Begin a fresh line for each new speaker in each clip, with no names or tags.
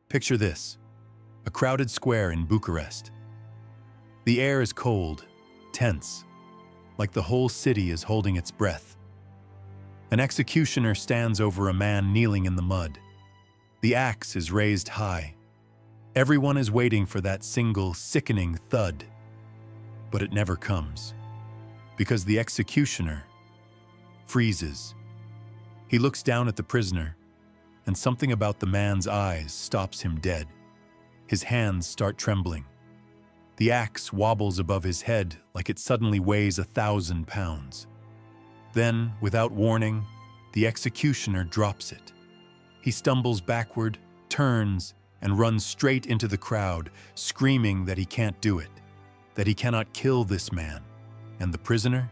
Picture this: a crowded square in Bucharest. The air is cold, tense, like the whole city is holding its breath. An executioner stands over a man kneeling in the mud. The axe is raised high. Everyone is waiting for that single, sickening thud. But it never comes, because the executioner freezes. He looks down at the prisoner, and something about the man's eyes stops him dead. His hands start trembling. The axe wobbles above his head like it suddenly weighs 1,000 pounds. Then, without warning, the executioner drops it. He stumbles backward, turns, and runs straight into the crowd, screaming that he can't do it, that he cannot kill this man. And the prisoner?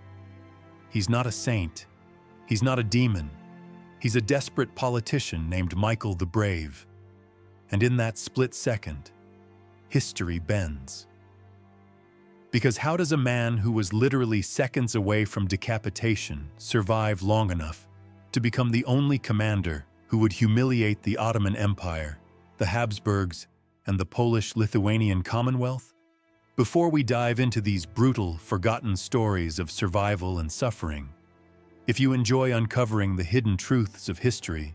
He's not a saint. He's not a demon. He's a desperate politician named Michael the Brave. And in that split second, history bends. Because how does a man who was literally seconds away from decapitation survive long enough to become the only commander who would humiliate the Ottoman Empire, the Habsburgs, and the Polish-Lithuanian Commonwealth? Before we dive into these brutal, forgotten stories of survival and suffering, if you enjoy uncovering the hidden truths of history,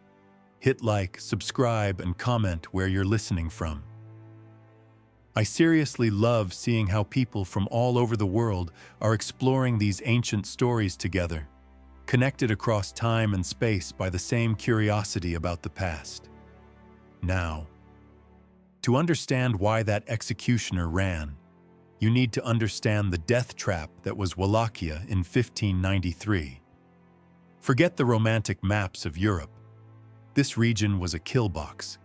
hit like, subscribe, and comment where you're listening from. I seriously love seeing how people from all over the world are exploring these ancient stories together, connected across time and space by the same curiosity about the past. Now, to understand why that executioner ran, you need to understand the death trap that was Wallachia in 1593. Forget the romantic maps of Europe. This region was a kill box.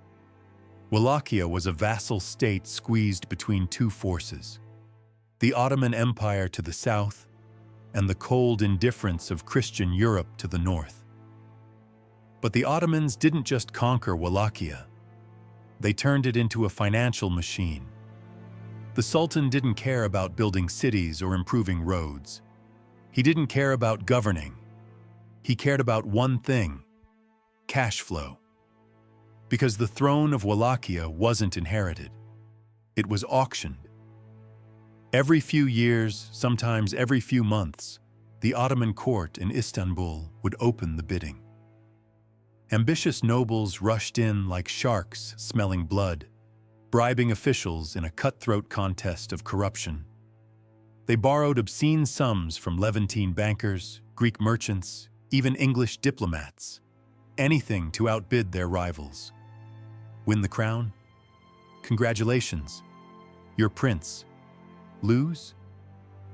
Wallachia was a vassal state squeezed between two forces: the Ottoman Empire to the south and the cold indifference of Christian Europe to the north. But the Ottomans didn't just conquer Wallachia. They turned it into a financial machine. The Sultan didn't care about building cities or improving roads. He didn't care about governing. He cared about one thing: cash flow. Because the throne of Wallachia wasn't inherited. It was auctioned. Every few years, sometimes every few months, the Ottoman court in Istanbul would open the bidding. Ambitious nobles rushed in like sharks smelling blood, bribing officials in a cutthroat contest of corruption. They borrowed obscene sums from Levantine bankers, Greek merchants, even English diplomats, anything to outbid their rivals. Win the crown? Congratulations, you're prince. Lose?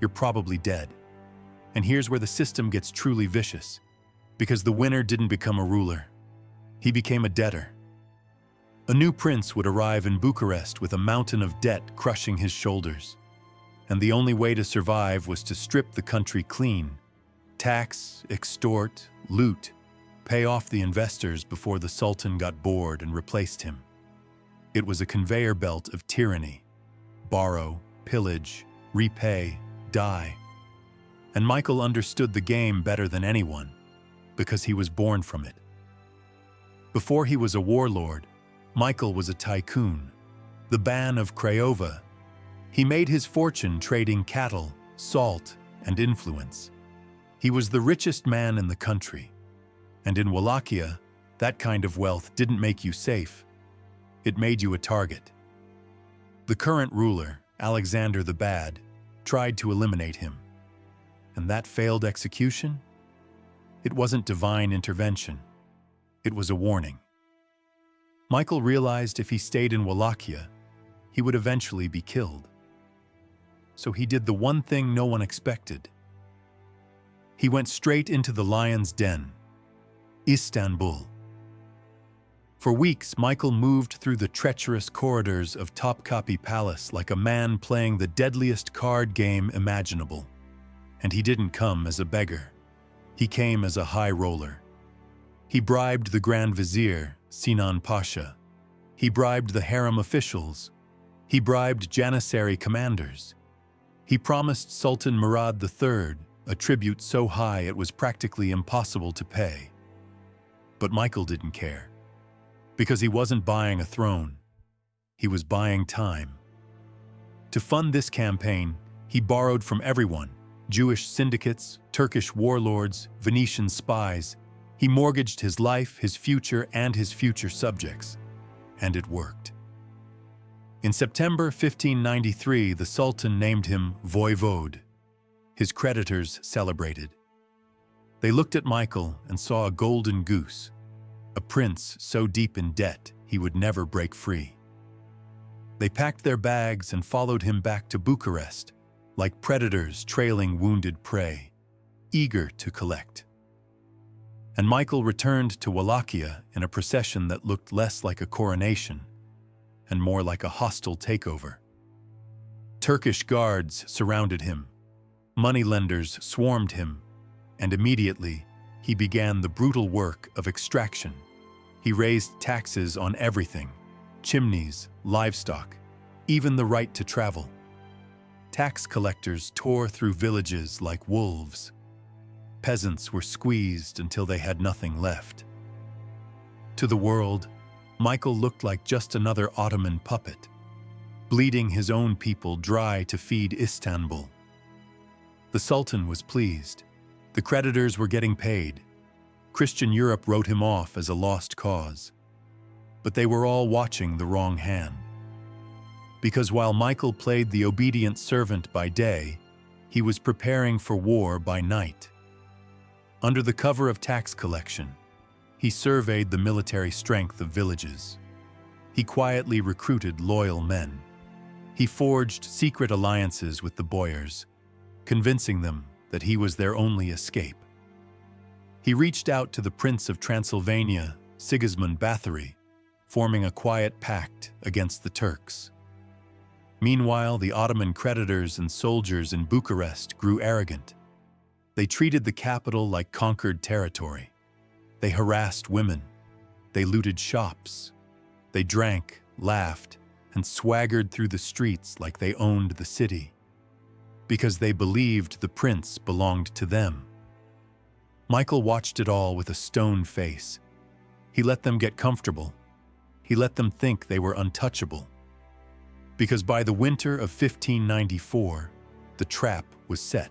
You're probably dead. And here's where the system gets truly vicious, because the winner didn't become a ruler. He became a debtor. A new prince would arrive in Bucharest with a mountain of debt crushing his shoulders. And the only way to survive was to strip the country clean, tax, extort, loot, pay off the investors before the Sultan got bored and replaced him. It was a conveyor belt of tyranny: borrow, pillage, repay, die. And Michael understood the game better than anyone, because he was born from it. Before he was a warlord, Michael was a tycoon, the Ban of Craiova. He made his fortune trading cattle, salt, and influence. He was the richest man in the country. And in Wallachia, that kind of wealth didn't make you safe. It made you a target. The current ruler, Alexander the Bad, tried to eliminate him. And that failed execution? It wasn't divine intervention. It was a warning. Michael realized if he stayed in Wallachia, he would eventually be killed. So he did the one thing no one expected. He went straight into the lion's den: Istanbul. For weeks, Michael moved through the treacherous corridors of Topkapi Palace like a man playing the deadliest card game imaginable. And he didn't come as a beggar. He came as a high roller. He bribed the Grand Vizier, Sinan Pasha. He bribed the harem officials. He bribed Janissary commanders. He promised Sultan Murad III a tribute so high it was practically impossible to pay. But Michael didn't care. Because he wasn't buying a throne. He was buying time. To fund this campaign, he borrowed from everyone: Jewish syndicates, Turkish warlords, Venetian spies. He mortgaged his life, his future, and his future subjects. And it worked. In September 1593, the Sultan named him voivode. His creditors celebrated. They looked at Michael and saw a golden goose, a prince so deep in debt he would never break free. They packed their bags and followed him back to Bucharest, like predators trailing wounded prey, eager to collect. And Michael returned to Wallachia in a procession that looked less like a coronation and more like a hostile takeover. Turkish guards surrounded him, moneylenders swarmed him, and immediately he began the brutal work of extraction. He raised taxes on everything: chimneys, livestock, even the right to travel. Tax collectors tore through villages like wolves. Peasants were squeezed until they had nothing left. To the world, Michael looked like just another Ottoman puppet, bleeding his own people dry to feed Istanbul. The Sultan was pleased. The creditors were getting paid. Christian Europe wrote him off as a lost cause. But they were all watching the wrong hand. Because while Michael played the obedient servant by day, he was preparing for war by night. Under the cover of tax collection, he surveyed the military strength of villages. He quietly recruited loyal men. He forged secret alliances with the boyars, convincing them that he was their only escape. He reached out to the Prince of Transylvania, Sigismund Bathory, forming a quiet pact against the Turks. Meanwhile, the Ottoman creditors and soldiers in Bucharest grew arrogant. They treated the capital like conquered territory. They harassed women. They looted shops. They drank, laughed, and swaggered through the streets like they owned the city, because they believed the prince belonged to them. Michael watched it all with a stone face. He let them get comfortable. He let them think they were untouchable. Because by the winter of 1594, the trap was set.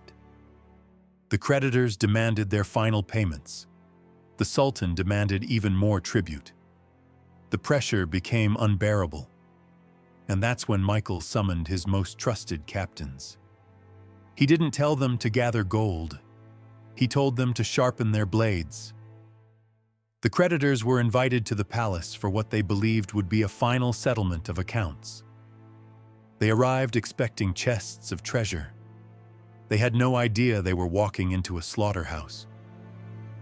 The creditors demanded their final payments. The Sultan demanded even more tribute. The pressure became unbearable. And that's when Michael summoned his most trusted captains. He didn't tell them to gather gold. He told them to sharpen their blades. The creditors were invited to the palace for what they believed would be a final settlement of accounts. They arrived expecting chests of treasure. They had no idea they were walking into a slaughterhouse,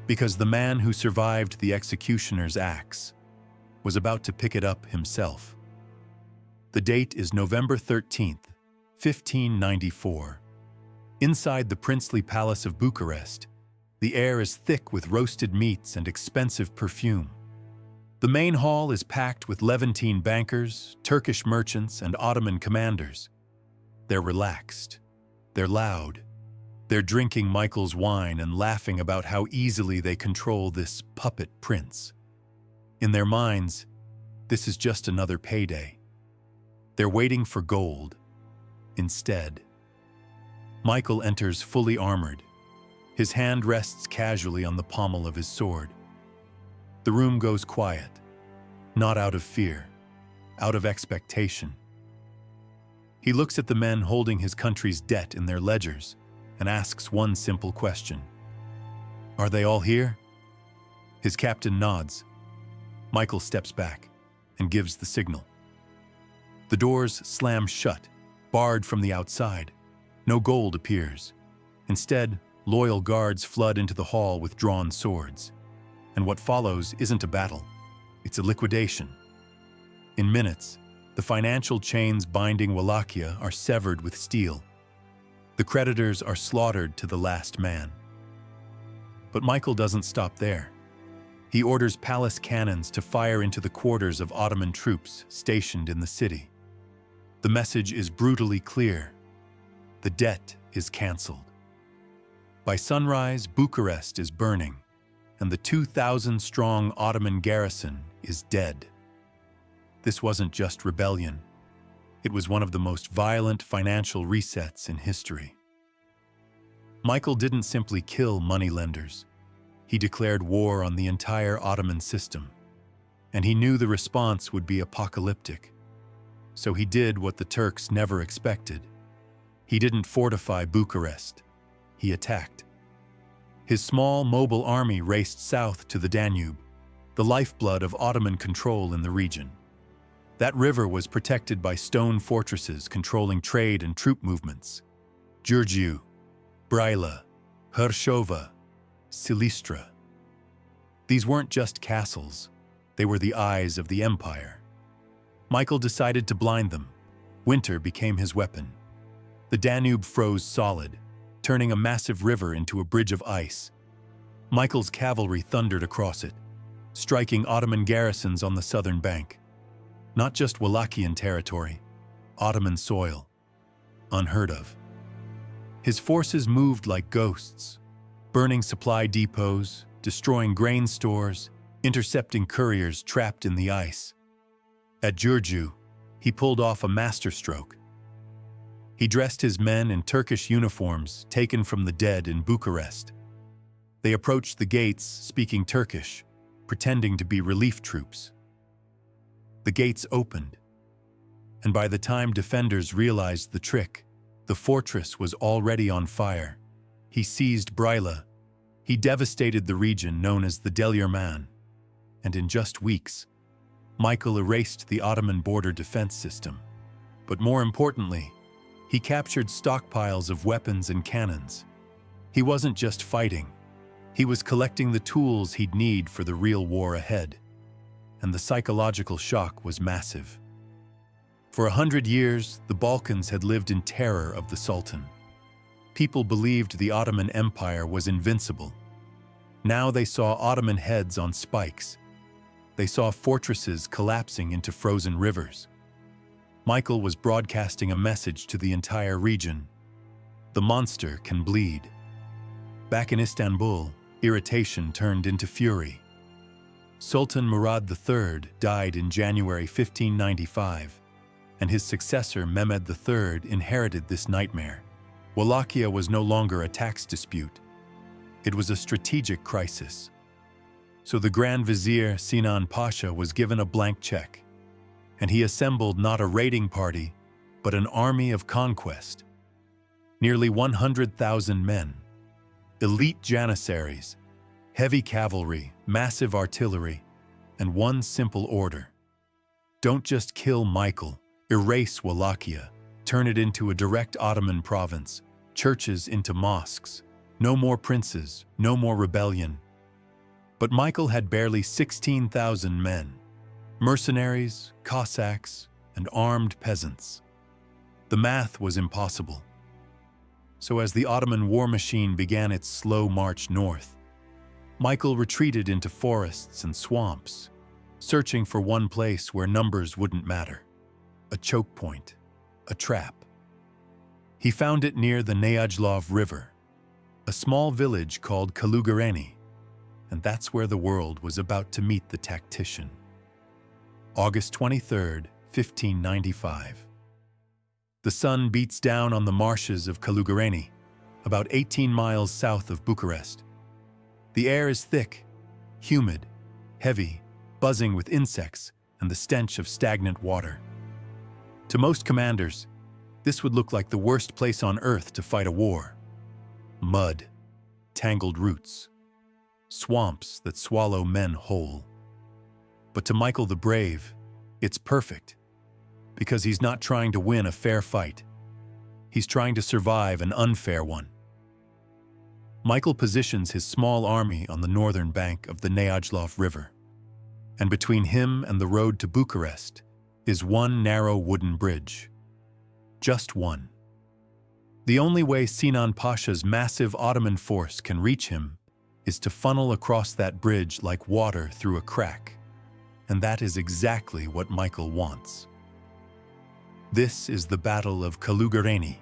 because the man who survived the executioner's axe was about to pick it up himself. The date is November 13th, 1594. Inside the princely palace of Bucharest, the air is thick with roasted meats and expensive perfume. The main hall is packed with Levantine bankers, Turkish merchants, and Ottoman commanders. They're relaxed. They're loud. They're drinking Michael's wine and laughing about how easily they control this puppet prince. In their minds, this is just another payday. They're waiting for gold. Instead, Michael enters fully armored. His hand rests casually on the pommel of his sword. The room goes quiet, not out of fear, out of expectation. He looks at the men holding his country's debt in their ledgers and asks one simple question. Are they all here? His captain nods. Michael steps back and gives the signal. The doors slam shut, barred from the outside. No gold appears. Instead, loyal guards flood into the hall with drawn swords. And what follows isn't a battle. It's a liquidation. In minutes, the financial chains binding Wallachia are severed with steel. The creditors are slaughtered to the last man. But Michael doesn't stop there. He orders palace cannons to fire into the quarters of Ottoman troops stationed in the city. The message is brutally clear. The debt is canceled. By sunrise, Bucharest is burning, and the 2,000-strong Ottoman garrison is dead. This wasn't just rebellion. It was one of the most violent financial resets in history. Michael didn't simply kill moneylenders. He declared war on the entire Ottoman system. And he knew the response would be apocalyptic. So he did what the Turks never expected. He didn't fortify Bucharest. He attacked. His small, mobile army raced south to the Danube, the lifeblood of Ottoman control in the region. That river was protected by stone fortresses controlling trade and troop movements. Giurgiu, Brăila, Hârșova, Silistra. These weren't just castles, they were the eyes of the empire. Michael decided to blind them. Winter became his weapon. The Danube froze solid, turning a massive river into a bridge of ice. Michael's cavalry thundered across it, striking Ottoman garrisons on the southern bank. Not just Wallachian territory, Ottoman soil. Unheard of. His forces moved like ghosts, burning supply depots, destroying grain stores, intercepting couriers trapped in the ice. At Giurgiu, he pulled off a masterstroke. He dressed his men in Turkish uniforms taken from the dead in Bucharest. They approached the gates speaking Turkish, pretending to be relief troops. The gates opened, and by the time defenders realized the trick, the fortress was already on fire. He seized Brăila. He devastated the region known as the Delierman, and in just weeks, Michael erased the Ottoman border defense system. But more importantly, he captured stockpiles of weapons and cannons. He wasn't just fighting. He was collecting the tools he'd need for the real war ahead. And the psychological shock was massive. For 100 years, the Balkans had lived in terror of the Sultan. People believed the Ottoman Empire was invincible. Now they saw Ottoman heads on spikes. They saw fortresses collapsing into frozen rivers. Michael was broadcasting a message to the entire region. The monster can bleed. Back in Istanbul, irritation turned into fury. Sultan Murad III died in January 1595, and his successor Mehmed III inherited this nightmare. Wallachia was no longer a tax dispute. It was a strategic crisis. So the Grand Vizier Sinan Pasha was given a blank check, and he assembled not a raiding party, but an army of conquest. Nearly 100,000 men, elite janissaries, heavy cavalry, massive artillery, and one simple order. Don't just kill Michael, erase Wallachia, turn it into a direct Ottoman province, churches into mosques. No more princes, no more rebellion. But Michael had barely 16,000 men, mercenaries, Cossacks, and armed peasants. The math was impossible. So as the Ottoman war machine began its slow march north, Michael retreated into forests and swamps, searching for one place where numbers wouldn't matter. A choke point, a trap. He found it near the Neajlov River, a small village called Kalugareni, and that's where the world was about to meet the tactician. August 23, 1595. The sun beats down on the marshes of Kalugareni, about 18 miles south of Bucharest. The air is thick, humid, heavy, buzzing with insects and the stench of stagnant water. To most commanders, this would look like the worst place on earth to fight a war. Mud, tangled roots, swamps that swallow men whole. But to Michael the Brave, it's perfect, because he's not trying to win a fair fight. He's trying to survive an unfair one. Michael positions his small army on the northern bank of the Neajlov River, and between him and the road to Bucharest is one narrow wooden bridge. Just one. The only way Sinan Pasha's massive Ottoman force can reach him is to funnel across that bridge like water through a crack. And that is exactly what Michael wants. This is the Battle of Kalugareni,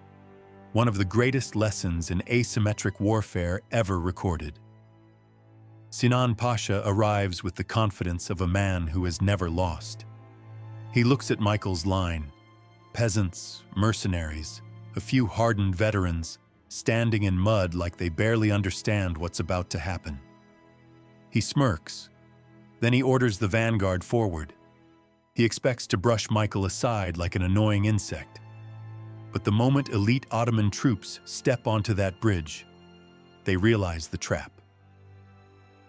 one of the greatest lessons in asymmetric warfare ever recorded. Sinan Pasha arrives with the confidence of a man who has never lost. He looks at Michael's line, peasants, mercenaries, a few hardened veterans, standing in mud like they barely understand what's about to happen. He smirks. Then he orders the vanguard forward. He expects to brush Michael aside like an annoying insect. But the moment elite Ottoman troops step onto that bridge, they realize the trap.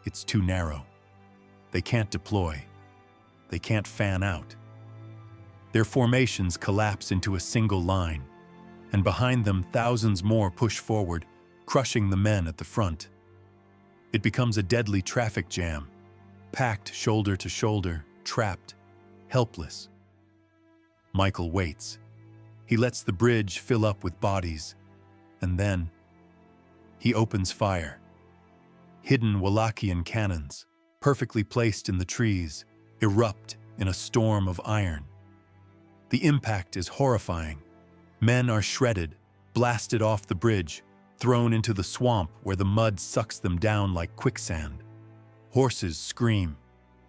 It's too narrow. They can't deploy. They can't fan out. Their formations collapse into a single line, and behind them thousands more push forward, crushing the men at the front. It becomes a deadly traffic jam, packed shoulder to shoulder, trapped, helpless. Michael waits. He lets the bridge fill up with bodies, and then he opens fire. Hidden Wallachian cannons, perfectly placed in the trees, erupt in a storm of iron. The impact is horrifying. Men are shredded, blasted off the bridge, thrown into the swamp where the mud sucks them down like quicksand. Horses scream.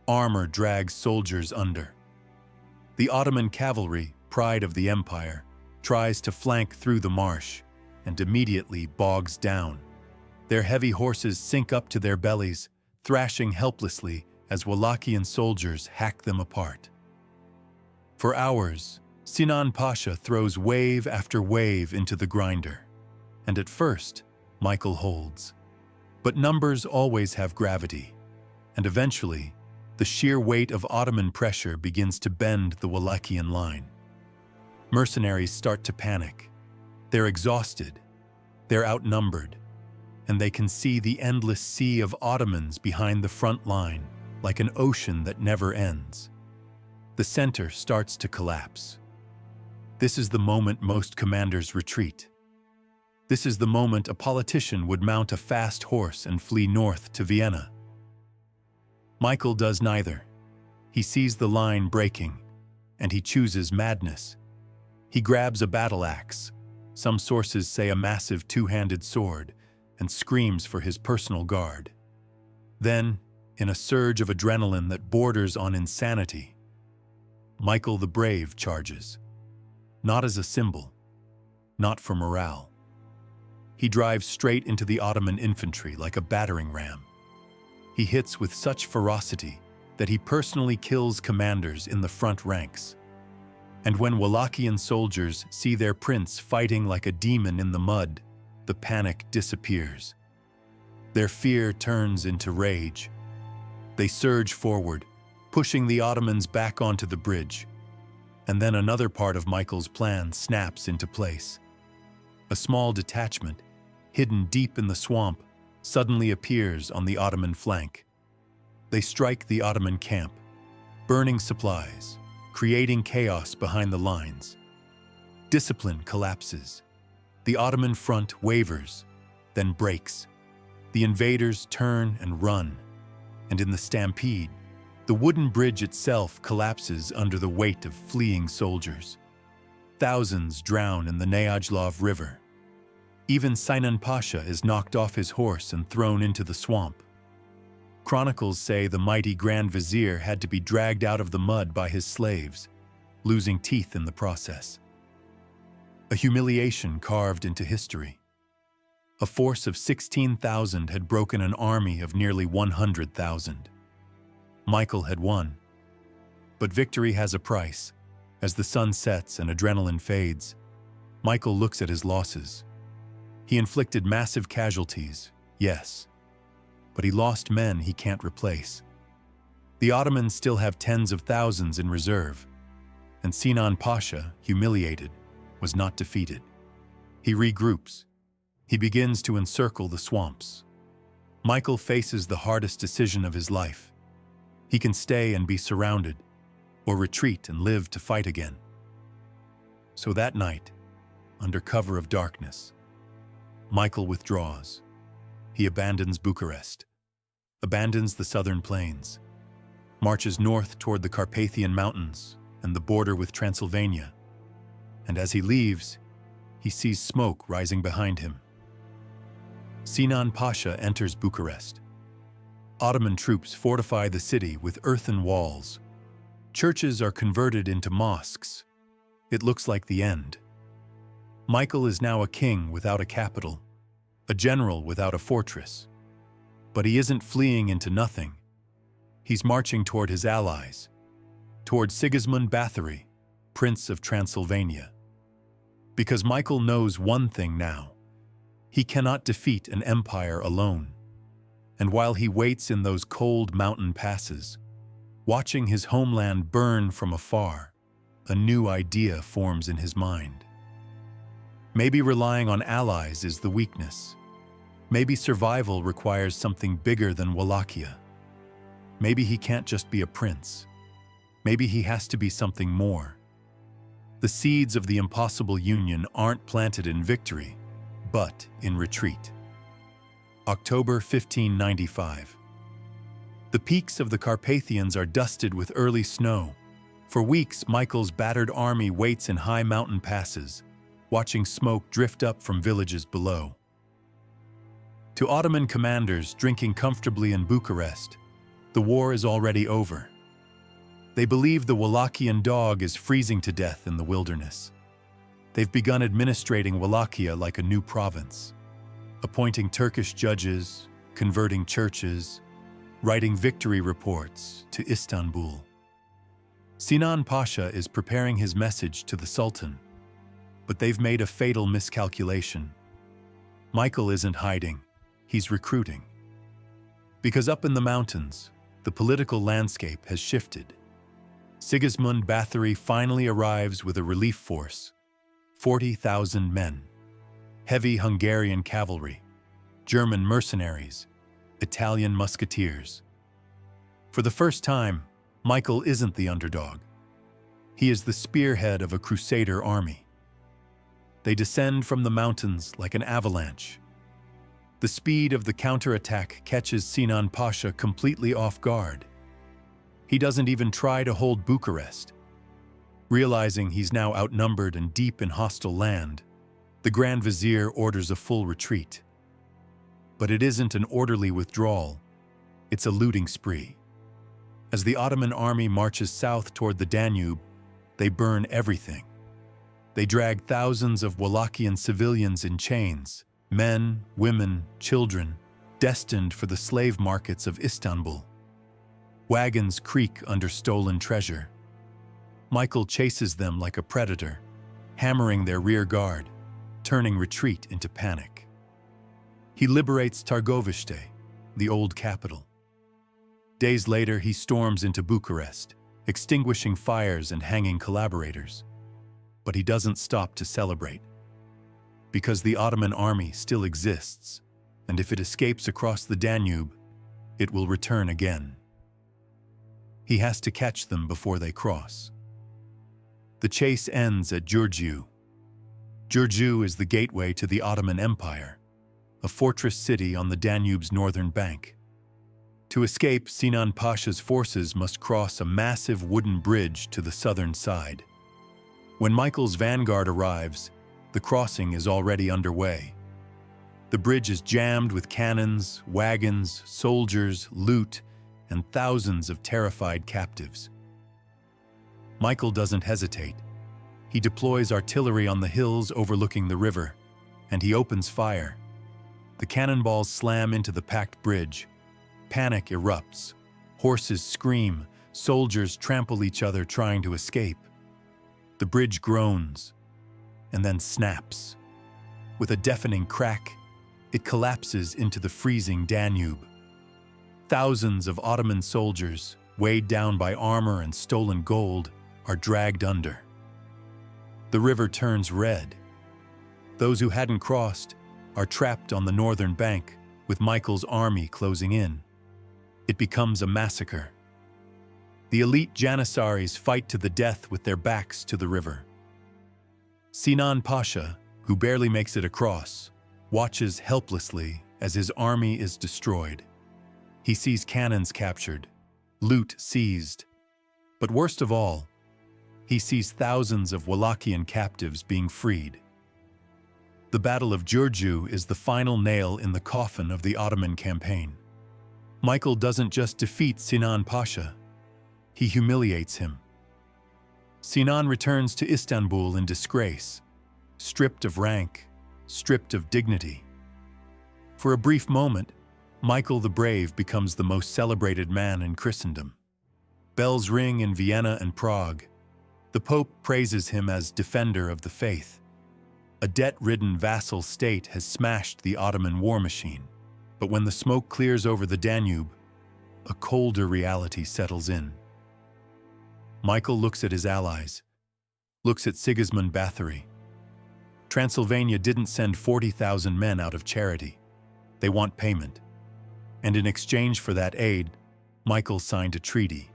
Armor drags soldiers under. The Ottoman cavalry, pride of the empire, tries to flank through the marsh and immediately bogs down. Their heavy horses sink up to their bellies, thrashing helplessly as Wallachian soldiers hack them apart. For hours, Sinan Pasha throws wave after wave into the grinder, and at first, Michael holds. But numbers always have gravity, and eventually, the sheer weight of Ottoman pressure begins to bend the Wallachian line. Mercenaries start to panic. They're exhausted, they're outnumbered, and they can see the endless sea of Ottomans behind the front line, like an ocean that never ends. The center starts to collapse. This is the moment most commanders retreat. This is the moment a politician would mount a fast horse and flee north to Vienna. Michael does neither. He sees the line breaking, and he chooses madness. He grabs a battle axe, some sources say a massive two-handed sword, and screams for his personal guard. Then, in a surge of adrenaline that borders on insanity, Michael the Brave charges. Not as a symbol, not for morale. He drives straight into the Ottoman infantry like a battering ram. He hits with such ferocity that he personally kills commanders in the front ranks. And when Wallachian soldiers see their prince fighting like a demon in the mud, the panic disappears. Their fear turns into rage. They surge forward, pushing the Ottomans back onto the bridge. And then another part of Michael's plan snaps into place. A small detachment, hidden deep in the swamp, suddenly appears on the Ottoman flank. They strike the Ottoman camp, burning supplies, creating chaos behind the lines. Discipline collapses. The Ottoman front wavers, then breaks. The invaders turn and run, and in the stampede, the wooden bridge itself collapses under the weight of fleeing soldiers. Thousands drown in the Neajlov River. Even Sinan Pasha is knocked off his horse and thrown into the swamp. Chronicles say the mighty Grand Vizier had to be dragged out of the mud by his slaves, losing teeth in the process. A humiliation carved into history. A force of 16,000 had broken an army of nearly 100,000. Michael had won. But victory has a price. As the sun sets and adrenaline fades, Michael looks at his losses. He inflicted massive casualties, yes, but he lost men he can't replace. The Ottomans still have tens of thousands in reserve, and Sinan Pasha, humiliated, was not defeated. He regroups. He begins to encircle the swamps. Michael faces the hardest decision of his life. He can stay and be surrounded, or retreat and live to fight again. So that night, under cover of darkness, Michael withdraws. He abandons Bucharest, abandons the southern plains, marches north toward the Carpathian Mountains and the border with Transylvania. And as he leaves, he sees smoke rising behind him. Sinan Pasha enters Bucharest. Ottoman troops fortify the city with earthen walls. Churches are converted into mosques. It looks like the end. Michael is now a king without a capital, a general without a fortress. But he isn't fleeing into nothing. He's marching toward his allies, toward Sigismund Bathory, Prince of Transylvania. Because Michael knows one thing now: he cannot defeat an empire alone. And while he waits in those cold mountain passes, watching his homeland burn from afar, a new idea forms in his mind. Maybe relying on allies is the weakness. Maybe survival requires something bigger than Wallachia. Maybe he can't just be a prince. Maybe he has to be something more. The seeds of the impossible union aren't planted in victory, but in retreat. October 1595. The peaks of the Carpathians are dusted with early snow. For weeks, Michael's battered army waits in high mountain passes, watching smoke drift up from villages below. To Ottoman commanders drinking comfortably in Bucharest, the war is already over. They believe the Wallachian dog is freezing to death in the wilderness. They've begun administrating Wallachia like a new province, appointing Turkish judges, converting churches, writing victory reports to Istanbul. Sinan Pasha is preparing his message to the Sultan, but they've made a fatal miscalculation. Michael isn't hiding, he's recruiting. Because up in the mountains, the political landscape has shifted. Sigismund Bathory finally arrives with a relief force, 40,000 men, heavy Hungarian cavalry, German mercenaries, Italian musketeers. For the first time, Michael isn't the underdog. He is the spearhead of a crusader army. They descend from the mountains like an avalanche. The speed of the counterattack catches Sinan Pasha completely off guard. He doesn't even try to hold Bucharest. Realizing he's now outnumbered and deep in hostile land, the Grand Vizier orders a full retreat. But it isn't an orderly withdrawal, it's a looting spree. As the Ottoman army marches south toward the Danube, they burn everything. They drag thousands of Wallachian civilians in chains, men, women, children, destined for the slave markets of Istanbul. Wagons creak under stolen treasure. Michael chases them like a predator, hammering their rear guard, turning retreat into panic. He liberates Targoviste, the old capital. Days later, he storms into Bucharest, extinguishing fires and hanging collaborators. But he doesn't stop to celebrate. Because the Ottoman army still exists, and if it escapes across the Danube, it will return again. He has to catch them before they cross. The chase ends at Giurgiu. Giurgiu is the gateway to the Ottoman Empire, a fortress city on the Danube's northern bank. To escape, Sinan Pasha's forces must cross a massive wooden bridge to the southern side. When Michael's vanguard arrives, the crossing is already underway. The bridge is jammed with cannons, wagons, soldiers, loot, and thousands of terrified captives. Michael doesn't hesitate. He deploys artillery on the hills overlooking the river, and he opens fire. The cannonballs slam into the packed bridge. Panic erupts. Horses scream. Soldiers trample each other trying to escape. The bridge groans, and then snaps. With a deafening crack, it collapses into the freezing Danube. Thousands of Ottoman soldiers, weighed down by armor and stolen gold, are dragged under. The river turns red. Those who hadn't crossed are trapped on the northern bank, with Michael's army closing in. It becomes a massacre. The elite Janissaries fight to the death with their backs to the river. Sinan Pasha, who barely makes it across, watches helplessly as his army is destroyed. He sees cannons captured, loot seized, but worst of all, he sees thousands of Wallachian captives being freed. The Battle of Giurgiu is the final nail in the coffin of the Ottoman campaign. Michael doesn't just defeat Sinan Pasha, he humiliates him. Sinan returns to Istanbul in disgrace, stripped of rank, stripped of dignity. For a brief moment, Michael the Brave becomes the most celebrated man in Christendom. Bells ring in Vienna and Prague. The Pope praises him as defender of the faith. A debt-ridden vassal state has smashed the Ottoman war machine. But when the smoke clears over the Danube, a colder reality settles in. Michael looks at his allies, looks at Sigismund Bathory. Transylvania didn't send 40,000 men out of charity. They want payment. And in exchange for that aid, Michael signed a treaty.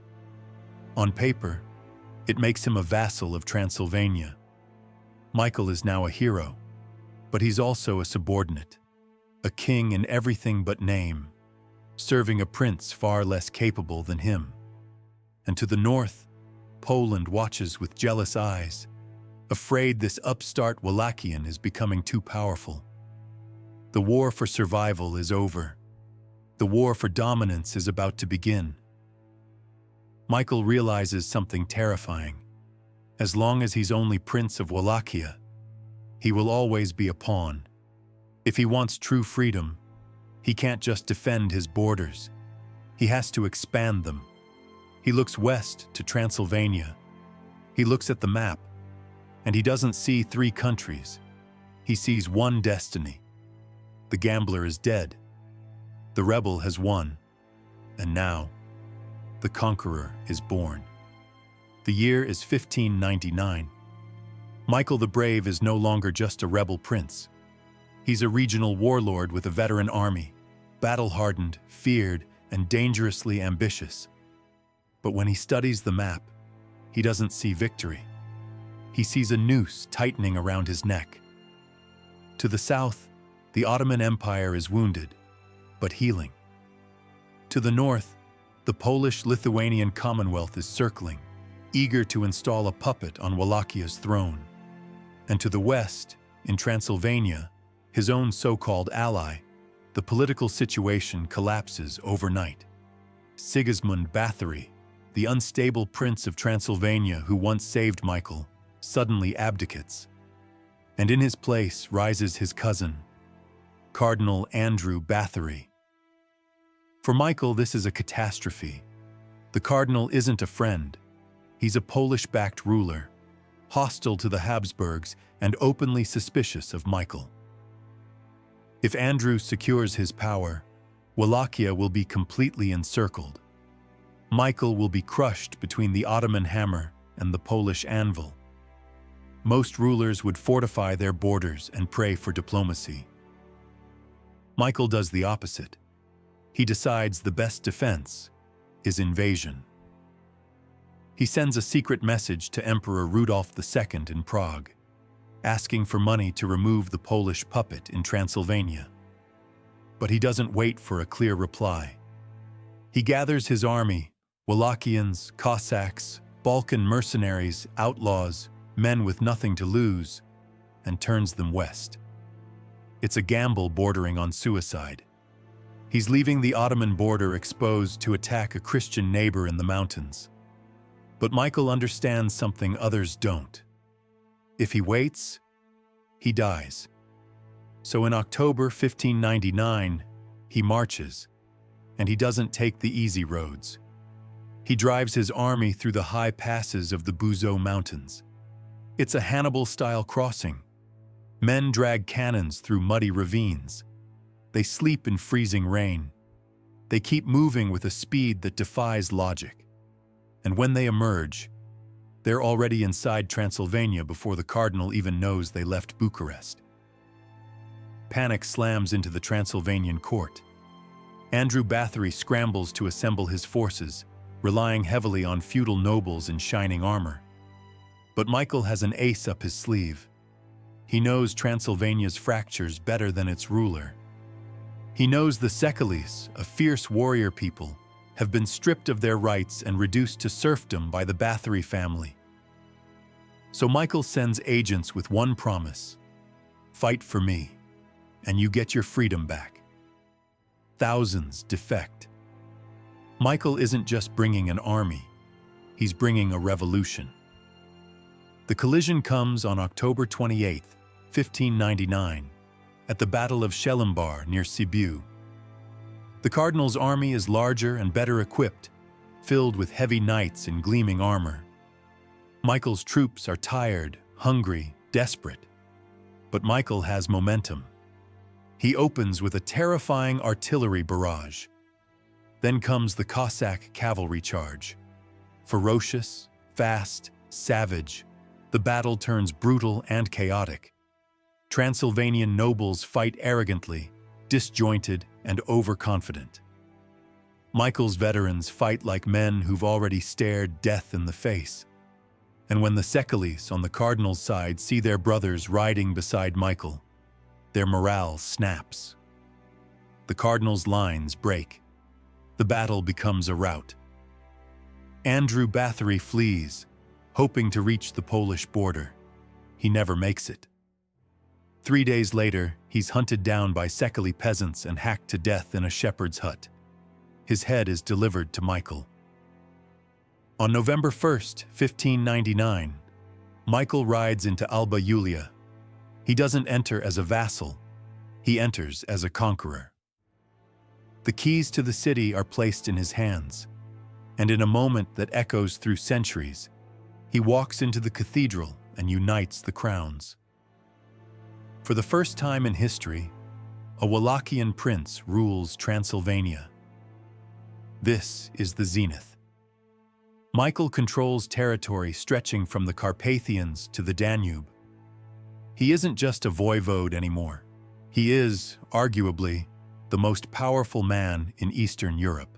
On paper, it makes him a vassal of Transylvania. Michael is now a hero, but he's also a subordinate, a king in everything but name, serving a prince far less capable than him. And to the north, Poland watches with jealous eyes, afraid this upstart Wallachian is becoming too powerful. The war for survival is over. The war for dominance is about to begin. Michael realizes something terrifying. As long as he's only Prince of Wallachia, he will always be a pawn. If he wants true freedom, he can't just defend his borders. He has to expand them. He looks west to Transylvania. He looks at the map, and he doesn't see 3 countries. He sees one destiny. The gambler is dead. The rebel has won. And now, the conqueror is born. The year is 1599. Michael the Brave is no longer just a rebel prince. He's a regional warlord with a veteran army, battle-hardened, feared, and dangerously ambitious. But when he studies the map, he doesn't see victory. He sees a noose tightening around his neck. To the south, the Ottoman Empire is wounded, but healing. To the north, the Polish-Lithuanian Commonwealth is circling, eager to install a puppet on Wallachia's throne. And to the west, in Transylvania, his own so-called ally, the political situation collapses overnight. Sigismund Bathory, the unstable prince of Transylvania who once saved Michael, suddenly abdicates. And in his place rises his cousin, Cardinal Andrew Bathory. For Michael, this is a catastrophe. The cardinal isn't a friend. He's a Polish-backed ruler, hostile to the Habsburgs and openly suspicious of Michael. If Andrew secures his power, Wallachia will be completely encircled. Michael will be crushed between the Ottoman hammer and the Polish anvil. Most rulers would fortify their borders and pray for diplomacy. Michael does the opposite. He decides the best defense is invasion. He sends a secret message to Emperor Rudolf II in Prague, asking for money to remove the Polish puppet in Transylvania. But he doesn't wait for a clear reply. He gathers his army, Wallachians, Cossacks, Balkan mercenaries, outlaws, men with nothing to lose, and turns them west. It's a gamble bordering on suicide. He's leaving the Ottoman border exposed to attack a Christian neighbor in the mountains. But Michael understands something others don't. If he waits, he dies. So in October 1599, he marches, and he doesn't take the easy roads. He drives his army through the high passes of the Buzo Mountains. It's a Hannibal-style crossing. Men drag cannons through muddy ravines. They sleep in freezing rain. They keep moving with a speed that defies logic. And when they emerge, they're already inside Transylvania before the cardinal even knows they left Bucharest. Panic slams into the Transylvanian court. Andrew Bathory scrambles to assemble his forces, relying heavily on feudal nobles in shining armor. But Michael has an ace up his sleeve. He knows Transylvania's fractures better than its ruler. He knows the Sekalis, a fierce warrior people, have been stripped of their rights and reduced to serfdom by the Bathory family. So Michael sends agents with one promise: fight for me, and you get your freedom back. Thousands defect. Michael isn't just bringing an army. he's bringing a revolution. The collision comes on October 28, 1599, at the Battle of Schellenbar near Sibiu. The cardinal's army is larger and better equipped, filled with heavy knights in gleaming armor. Michael's troops are tired, hungry, desperate. But Michael has momentum. He opens with a terrifying artillery barrage. Then comes the Cossack cavalry charge. Ferocious, fast, savage, the battle turns brutal and chaotic. Transylvanian nobles fight arrogantly, disjointed and overconfident. Michael's veterans fight like men who've already stared death in the face. And when the Secelis on the cardinal's side see their brothers riding beside Michael, their morale snaps. The cardinal's lines break. The battle becomes a rout. Andrew Bathory flees, hoping to reach the Polish border. He never makes it. 3 days later, he's hunted down by Seceli peasants and hacked to death in a shepherd's hut. His head is delivered to Michael. On November 1st, 1599, Michael rides into Alba Iulia. He doesn't enter as a vassal, he enters as a conqueror. The keys to the city are placed in his hands, and in a moment that echoes through centuries, he walks into the cathedral and unites the crowns. For the first time in history, a Wallachian prince rules Transylvania. This is the zenith. Michael controls territory stretching from the Carpathians to the Danube. He isn't just a voivode anymore. He is, arguably, the most powerful man in Eastern Europe.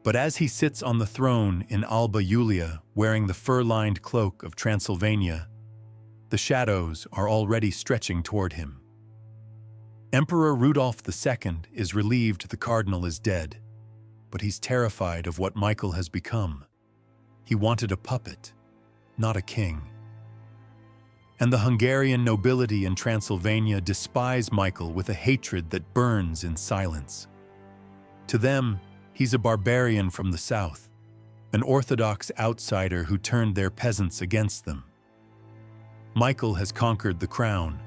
But as he sits on the throne in Alba Iulia wearing the fur-lined cloak of Transylvania, the shadows are already stretching toward him. Emperor Rudolf II is relieved the cardinal is dead, but he's terrified of what Michael has become. He wanted a puppet, not a king. And the Hungarian nobility in Transylvania despise Michael with a hatred that burns in silence. To them, he's a barbarian from the south, an orthodox outsider who turned their peasants against them. Michael has conquered the crown,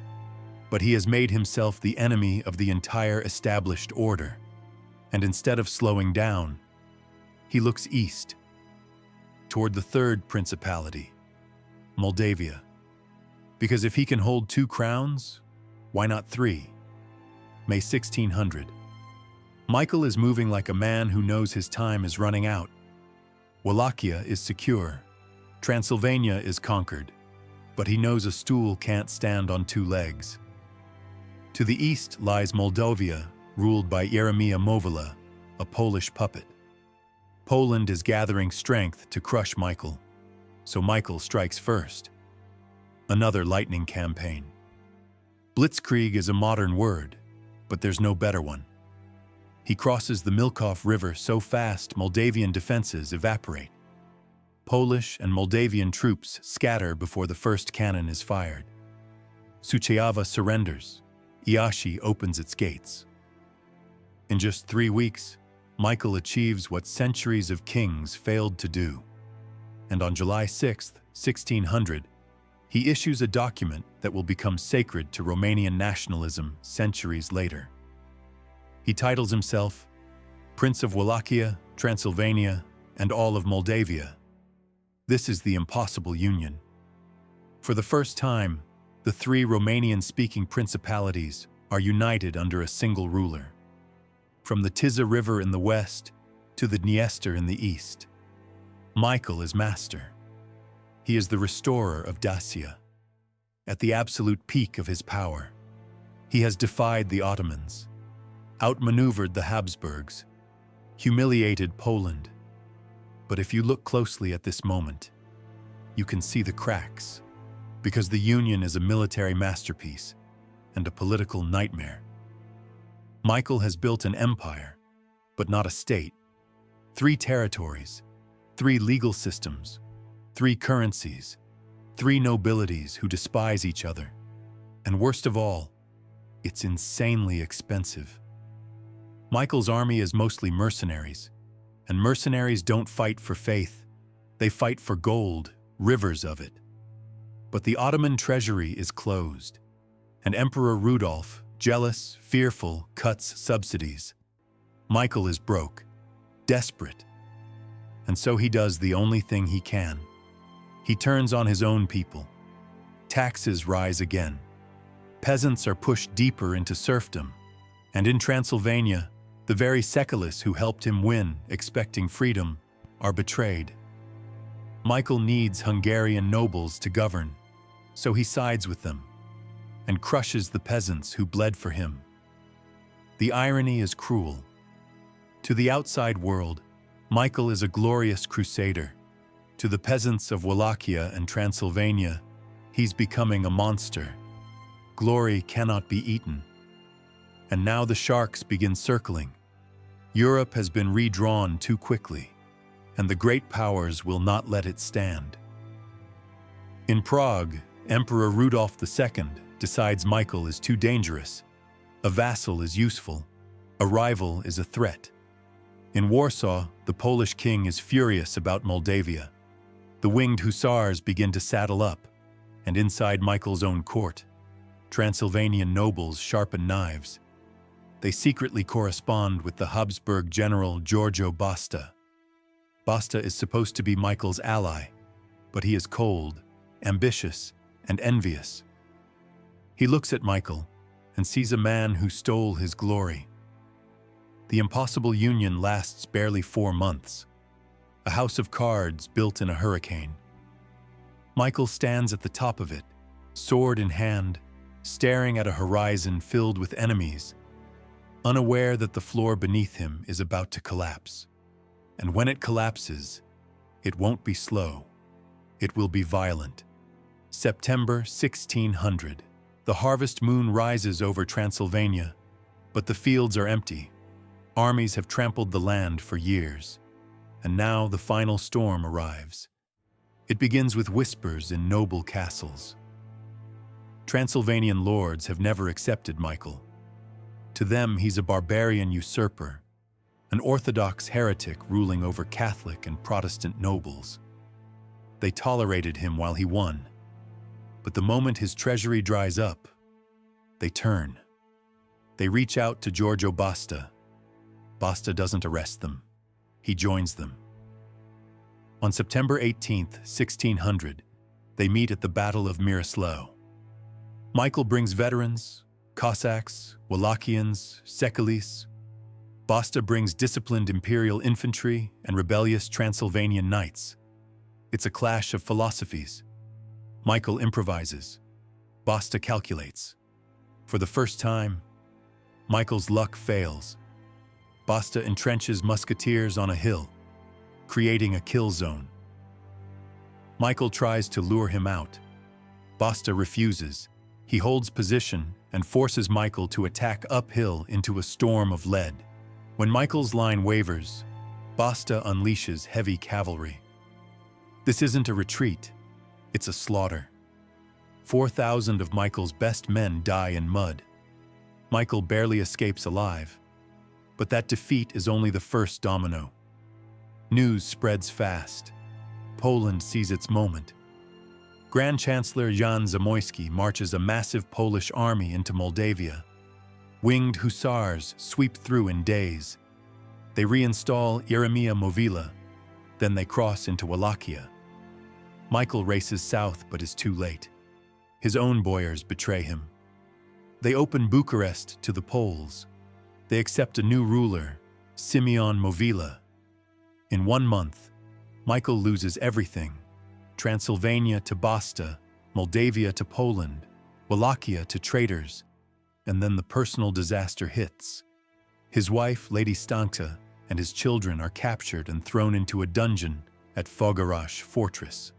but he has made himself the enemy of the entire established order. And instead of slowing down, he looks east, toward the third principality, Moldavia. Because if he can hold 2 crowns, why not 3? May 1600. Michael is moving like a man who knows his time is running out. Wallachia is secure. Transylvania is conquered. But he knows a stool can't stand on 2 legs. To the east lies Moldavia, ruled by Jeremiah Movala, a Polish puppet. Poland is gathering strength to crush Michael, so Michael strikes first. Another lightning campaign. Blitzkrieg is a modern word, but there's no better one. He crosses the Milkov River so fast Moldavian defenses evaporate. Polish and Moldavian troops scatter before the first cannon is fired. Suceava surrenders. Iași opens its gates. In just 3 weeks, Michael achieves what centuries of kings failed to do. And on July 6, 1600, he issues a document that will become sacred to Romanian nationalism centuries later. He titles himself Prince of Wallachia, Transylvania, and all of Moldavia. This is the impossible union. For the first time, the 3 Romanian-speaking principalities are united under a single ruler. From the Tisa River in the west to the Dniester in the east, Michael is master. He is the restorer of Dacia. At the absolute peak of his power, he has defied the Ottomans, outmaneuvered the Habsburgs, humiliated Poland. But if you look closely at this moment, you can see the cracks, because the Union is a military masterpiece and a political nightmare. Michael has built an empire, but not a state. 3 territories, 3 legal systems, 3 currencies, 3 nobilities who despise each other. And worst of all, it's insanely expensive. Michael's army is mostly mercenaries, and mercenaries don't fight for faith, They fight for gold, rivers of it. But the Ottoman treasury is closed, and Emperor Rudolf, jealous, fearful, cuts subsidies. Michael is broke, desperate, and so he does the only thing he can. He turns on his own people. Taxes rise again. Peasants are pushed deeper into serfdom, and in Transylvania, the very Sekulists who helped him win, expecting freedom, are betrayed. Michael needs Hungarian nobles to govern, so he sides with them and crushes the peasants who bled for him. The irony is cruel. To the outside world, Michael is a glorious crusader. To the peasants of Wallachia and Transylvania, he's becoming a monster. Glory cannot be eaten. And now the sharks begin circling. Europe has been redrawn too quickly, and the great powers will not let it stand. In Prague, Emperor Rudolf II decides Michael is too dangerous. A vassal is useful. A rival is a threat. In Warsaw, the Polish king is furious about Moldavia. The winged hussars begin to saddle up, and inside Michael's own court, Transylvanian nobles sharpen knives. They secretly correspond with the Habsburg general Giorgio Basta. Basta is supposed to be Michael's ally, but he is cold, ambitious, and envious. He looks at Michael and sees a man who stole his glory. The impossible union lasts barely 4 months, a house of cards built in a hurricane. Michael stands at the top of it, sword in hand, staring at a horizon filled with enemies, unaware that the floor beneath him is about to collapse. And when it collapses, it won't be slow. It will be violent. September 1600. The harvest moon rises over Transylvania, but the fields are empty. Armies have trampled the land for years, and now the final storm arrives. It begins with whispers in noble castles. Transylvanian lords have never accepted Michael. To them, he's a barbarian usurper, an Orthodox heretic ruling over Catholic and Protestant nobles. They tolerated him while he won, but the moment his treasury dries up, they turn. They reach out to Giorgio Basta. Basta doesn't arrest them. He joins them. On September 18, 1600, they meet at the Battle of Miroslav. Michael brings veterans, Cossacks, Wallachians, Sekulists. Basta brings disciplined imperial infantry and rebellious Transylvanian knights. It's a clash of philosophies. Michael improvises. Basta calculates. For the first time, Michael's luck fails. Basta entrenches musketeers on a hill, creating a kill zone. Michael tries to lure him out. Basta refuses. He holds position and forces Michael to attack uphill into a storm of lead. When Michael's line wavers, Basta unleashes heavy cavalry. This isn't a retreat, it's a slaughter. 4,000 of Michael's best men die in mud. Michael barely escapes alive. But that defeat is only the first domino. News spreads fast. Poland sees its moment. Grand Chancellor Jan Zamoyski marches a massive Polish army into Moldavia. Winged hussars sweep through in days. They reinstall Jeremiah Movila, then they cross into Wallachia. Michael races south but is too late. His own boyars betray him. They open Bucharest to the Poles. They accept a new ruler, Simeon Movila. In 1 month, Michael loses everything. Transylvania to Basta, Moldavia to Poland, Wallachia to traitors, and then the personal disaster hits. His wife, Lady Stanka, and his children are captured and thrown into a dungeon at Fogaras fortress.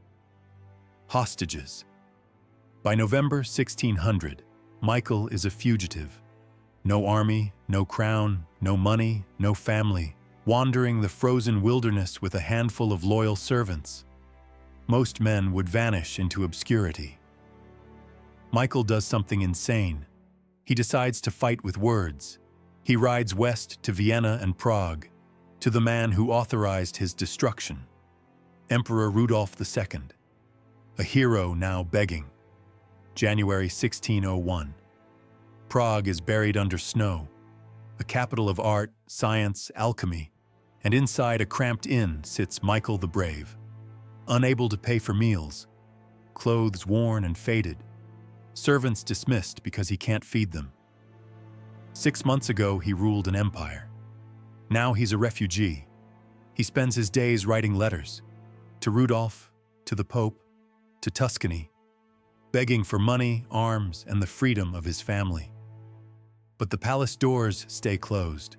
Hostages. By November 1600, Michael is a fugitive. No army, no crown, no money, no family, wandering the frozen wilderness with a handful of loyal servants. Most men would vanish into obscurity. Michael does something insane. He decides to fight with words. He rides west to Vienna and Prague, to the man who authorized his destruction. Emperor Rudolf II, a hero now begging. January 1601. Prague is buried under snow, a capital of art, science, alchemy, and inside a cramped inn sits Michael the Brave, unable to pay for meals, clothes worn and faded, servants dismissed because he can't feed them. 6 months ago, he ruled an empire. Now he's a refugee. He spends his days writing letters to Rudolf, to the Pope, to Tuscany, begging for money, arms, and the freedom of his family. But the palace doors stay closed.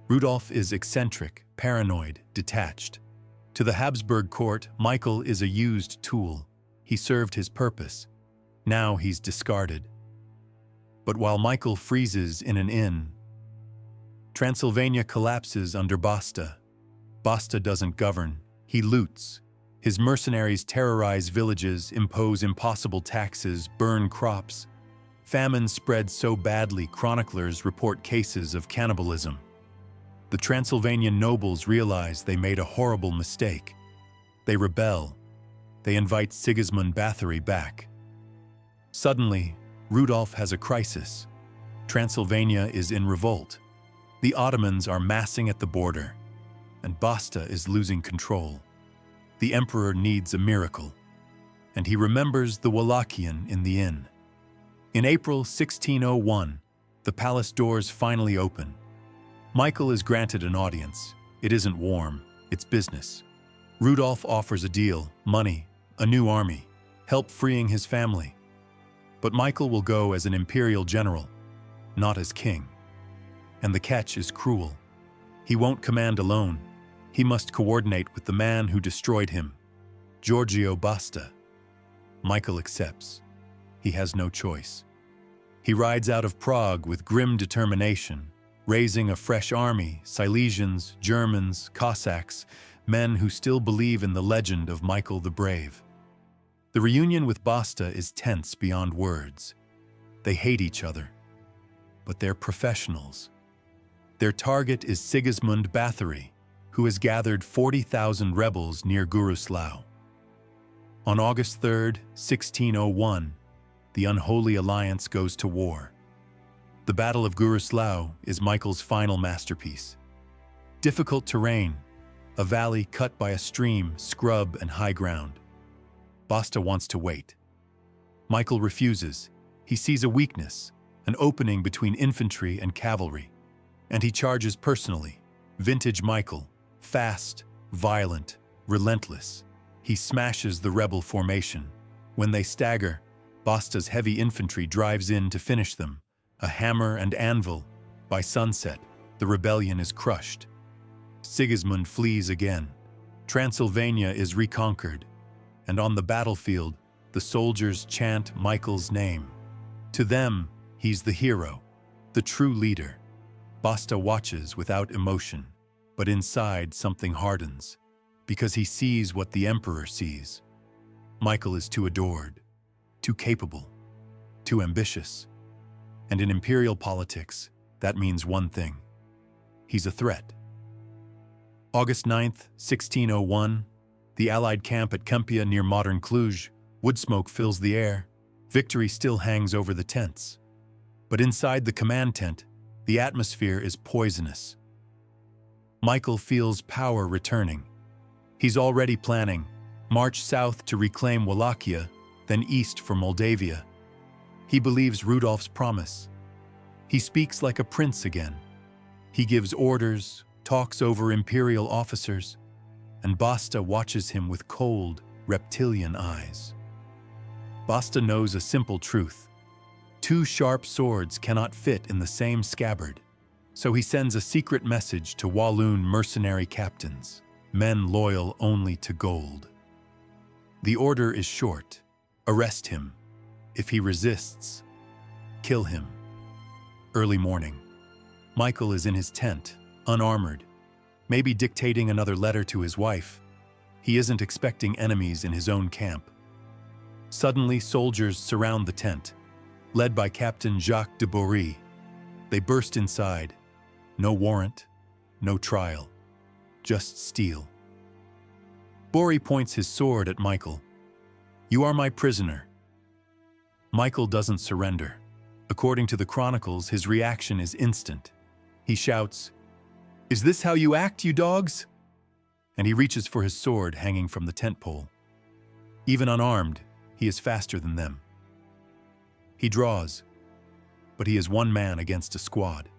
Rudolf is eccentric, paranoid, detached. To the Habsburg court, Michael is a used tool. He served his purpose. Now he's discarded. But while Michael freezes in an inn, Transylvania collapses under Basta. Basta doesn't govern, he loots. His mercenaries terrorize villages, impose impossible taxes, burn crops. Famine spreads so badly, chroniclers report cases of cannibalism. The Transylvanian nobles realize they made a horrible mistake. They rebel. They invite Sigismund Bathory back. Suddenly, Rudolf has a crisis. Transylvania is in revolt. The Ottomans are massing at the border, and Basta is losing control. The emperor needs a miracle, and he remembers the Wallachian in the inn. In April 1601, the palace doors finally open. Michael is granted an audience. It isn't warm, it's business. Rudolf offers a deal, money, a new army, help freeing his family. But Michael will go as an imperial general, not as king. And the catch is cruel. He won't command alone. He must coordinate with the man who destroyed him, Giorgio Basta. Michael accepts. He has no choice. He rides out of Prague with grim determination, raising a fresh army, Silesians, Germans, Cossacks, men who still believe in the legend of Michael the Brave. The reunion with Basta is tense beyond words. They hate each other, but they're professionals. Their target is Sigismund Bathory, who has gathered 40,000 rebels near Guruslau. On August 3, 1601, the unholy alliance goes to war. The Battle of Guruslau is Michael's final masterpiece. Difficult terrain, a valley cut by a stream, scrub, and high ground. Basta wants to wait. Michael refuses. He sees a weakness, an opening between infantry and cavalry, and he charges personally. Vintage Michael, fast, violent, relentless. He smashes the rebel formation. When they stagger, Basta's heavy infantry drives in to finish them, a hammer and anvil. By sunset, the rebellion is crushed. Sigismund flees again. Transylvania is reconquered, and on the battlefield, the soldiers chant Michael's name. To them, he's the hero, the true leader. Basta watches without emotion, but inside something hardens, because he sees what the emperor sees. Michael is too adored, too capable, too ambitious. And in imperial politics, that means one thing. He's a threat. August 9th, 1601, the Allied camp at Kempia near modern Cluj, wood smoke fills the air. Victory still hangs over the tents. But inside the command tent, the atmosphere is poisonous. Michael feels power returning. He's already planning, march south to reclaim Wallachia, then east for Moldavia. He believes Rudolf's promise. He speaks like a prince again. He gives orders, talks over imperial officers, and Basta watches him with cold, reptilian eyes. Basta knows a simple truth. Two sharp swords cannot fit in the same scabbard. So he sends a secret message to Walloon mercenary captains, men loyal only to gold. The order is short. Arrest him. If he resists, kill him. Early morning. Michael is in his tent, unarmored, maybe dictating another letter to his wife. He isn't expecting enemies in his own camp. Suddenly, soldiers surround the tent, led by Captain Jacques de Bory. They burst inside. No warrant, no trial, just steel. Bori points his sword at Michael. "You are my prisoner." Michael doesn't surrender. According to the chronicles, his reaction is instant. He shouts, "Is this how you act, you dogs?" And he reaches for his sword hanging from the tent pole. Even unarmed, he is faster than them. He draws, but he is one man against a squad.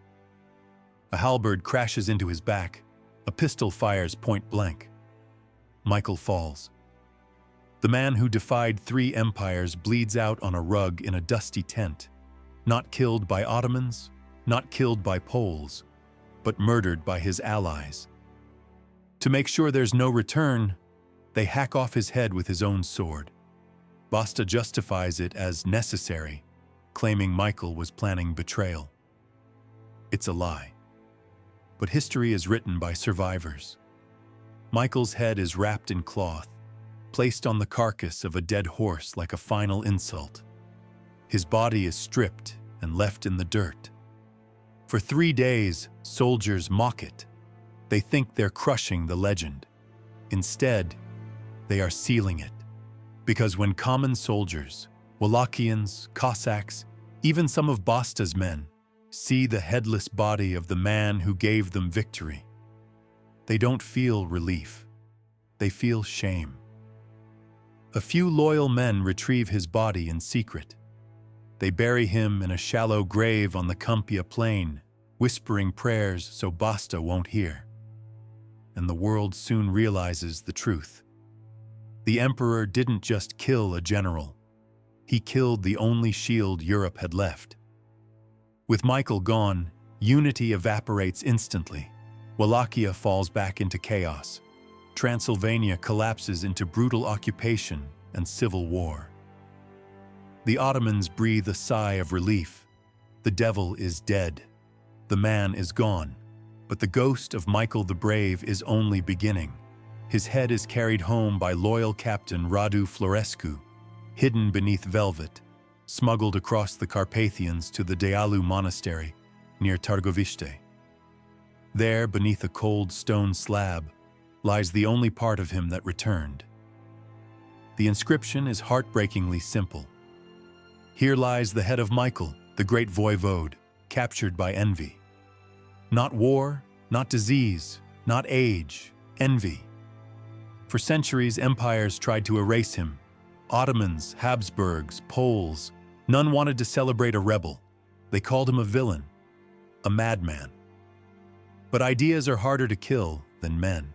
A halberd crashes into his back. A pistol fires point blank. Michael falls. The man who defied 3 empires bleeds out on a rug in a dusty tent, not killed by Ottomans, not killed by Poles, but murdered by his allies. To make sure there's no return, they hack off his head with his own sword. Basta justifies it as necessary, claiming Michael was planning betrayal. It's a lie. But history is written by survivors. Michael's head is wrapped in cloth, placed on the carcass of a dead horse like a final insult. His body is stripped and left in the dirt. For 3 days, soldiers mock it. They think they're crushing the legend. Instead, they are sealing it. Because when common soldiers, Wallachians, Cossacks, even some of Basta's men, see the headless body of the man who gave them victory, they don't feel relief. They feel shame. A few loyal men retrieve his body in secret. They bury him in a shallow grave on the Cumpia plain, whispering prayers so Basta won't hear. And the world soon realizes the truth. The emperor didn't just kill a general. He killed the only shield Europe had left. With Michael gone, unity evaporates instantly. Wallachia falls back into chaos. Transylvania collapses into brutal occupation and civil war. The Ottomans breathe a sigh of relief. The devil is dead. The man is gone. But the ghost of Michael the Brave is only beginning. His head is carried home by loyal captain Radu Florescu, hidden beneath velvet, smuggled across the Carpathians to the Dealu monastery near Targoviste. There, beneath a cold stone slab, lies the only part of him that returned. The inscription is heartbreakingly simple. Here lies the head of Michael, the great voivode, captured by envy. Not war, not disease, not age, envy. For centuries, empires tried to erase him. Ottomans, Habsburgs, Poles, none wanted to celebrate a rebel. They called him a villain, a madman. But ideas are harder to kill than men.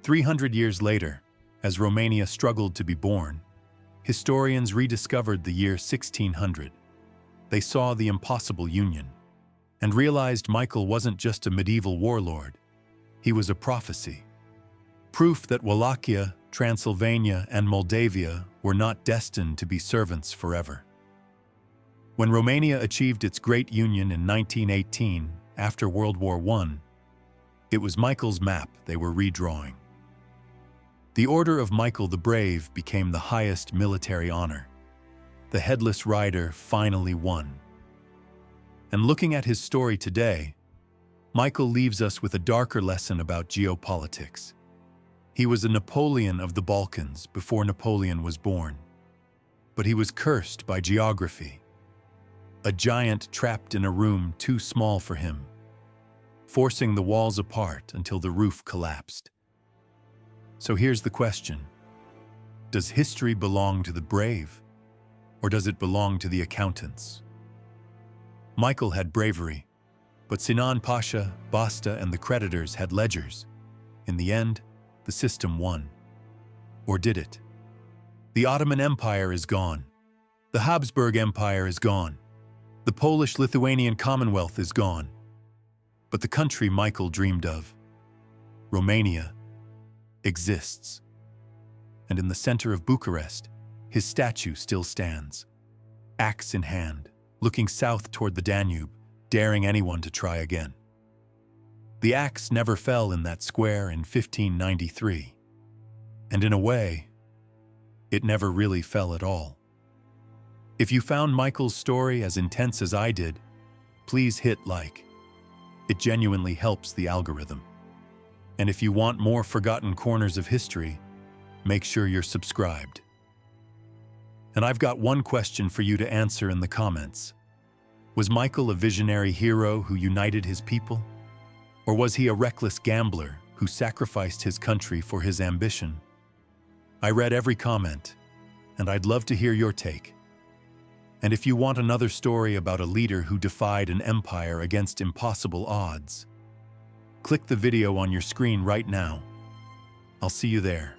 300 years later, as Romania struggled to be born, historians rediscovered the year 1600. They saw the impossible union and realized Michael wasn't just a medieval warlord. He was a prophecy. Proof that Wallachia, Transylvania, and Moldavia were not destined to be servants forever. When Romania achieved its great union in 1918, after World War I, it was Michael's map they were redrawing. The Order of Michael the Brave became the highest military honor. The headless rider finally won. And looking at his story today, Michael leaves us with a darker lesson about geopolitics. He was a Napoleon of the Balkans before Napoleon was born. But he was cursed by geography. A giant trapped in a room too small for him, forcing the walls apart until the roof collapsed. So here's the question. Does history belong to the brave, or does it belong to the accountants? Michael had bravery, but Sinan Pasha, Basta, and the creditors had ledgers. In the end, the system won. Or did it? The Ottoman Empire is gone. The Habsburg Empire is gone. The Polish-Lithuanian Commonwealth is gone. But the country Michael dreamed of, Romania, exists. And in the center of Bucharest, his statue still stands, axe in hand, looking south toward the Danube, daring anyone to try again. The axe never fell in that square in 1593. And in a way, it never really fell at all. If you found Michael's story as intense as I did, please hit like. It genuinely helps the algorithm. And if you want more forgotten corners of history, make sure you're subscribed. And I've got one question for you to answer in the comments. Was Michael a visionary hero who united his people? Or was he a reckless gambler who sacrificed his country for his ambition? I read every comment, and I'd love to hear your take. And if you want another story about a leader who defied an empire against impossible odds, click the video on your screen right now. I'll see you there.